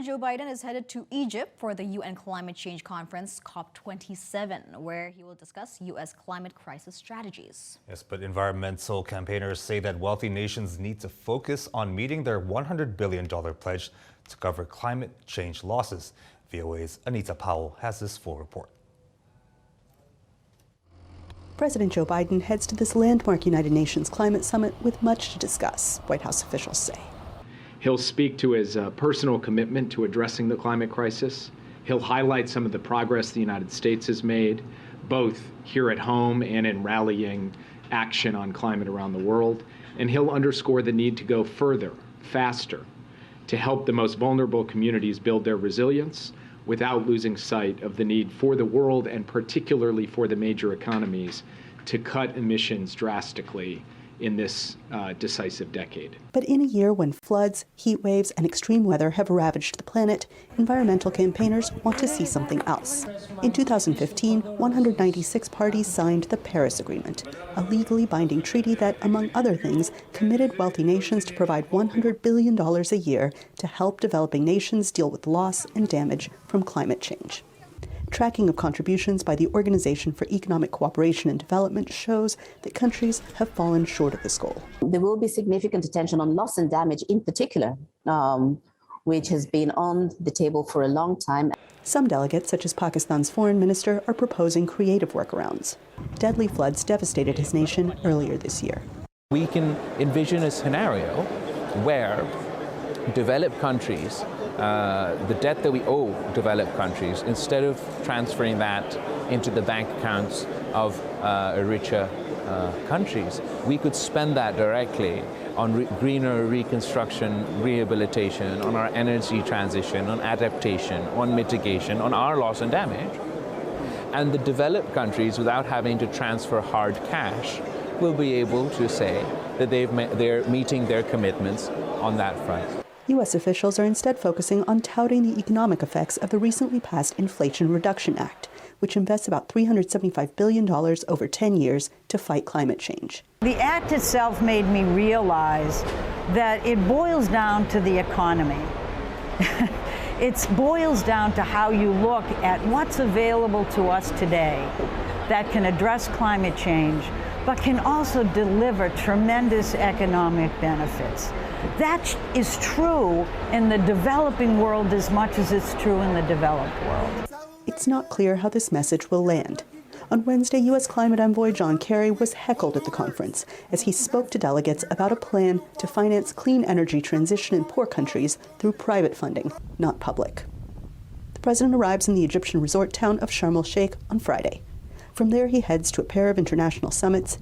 Joe Biden is headed to Egypt for the UN Climate Change Conference, COP27, where he will discuss U.S. climate crisis strategies. Yes, but environmental campaigners say that wealthy nations need to focus on meeting their $100 billion pledge to cover climate change losses. VOA's Anita Powell has this full report. President Joe Biden heads to this landmark United Nations climate summit with much to discuss, White House officials say. He'll speak to his personal commitment to addressing the climate crisis. He'll highlight some of the progress the United States has made, both here at home and in rallying action on climate around the world. And he'll underscore the need to go further, faster, to help the most vulnerable communities build their resilience without losing sight of the need for the world, and particularly for the major economies, to cut emissions drastically in this decisive decade. But in a year when floods, heat waves, and extreme weather have ravaged the planet, environmental campaigners want to see something else. In 2015, 196 parties signed the Paris Agreement, a legally binding treaty that, among other things, committed wealthy nations to provide $100 billion a year to help developing nations deal with loss and damage from climate change. Tracking of contributions by the Organization for Economic Cooperation and Development shows that countries have fallen short of this goal. There will be significant attention on loss and damage in particular, which has been on the table for a long time. Some delegates, such as Pakistan's foreign minister, are proposing creative workarounds. Deadly floods devastated his nation earlier this year. We can envision a scenario where developed countries, the debt that we owe developed countries, instead of transferring that into the bank accounts of richer countries, we could spend that directly on greener reconstruction, rehabilitation, on our energy transition, on adaptation, on mitigation, on our loss and damage. And the developed countries, without having to transfer hard cash, will be able to say that they're meeting their commitments on that front. U.S. officials are instead focusing on touting the economic effects of the recently passed Inflation Reduction Act, which invests about $375 billion over 10 years to fight climate change. The act itself made me realize that it boils down to the economy. It boils down to how you look at what's available to us today that can address climate change, but can also deliver tremendous economic benefits. That is true in the developing world as much as it's true in the developed world. It's not clear how this message will land. On Wednesday, U.S. climate envoy John Kerry was heckled at the conference as he spoke to delegates about a plan to finance clean energy transition in poor countries through private funding, not public. The president arrives in the Egyptian resort town of Sharm el-Sheikh on Friday. From there, he heads to a pair of international summits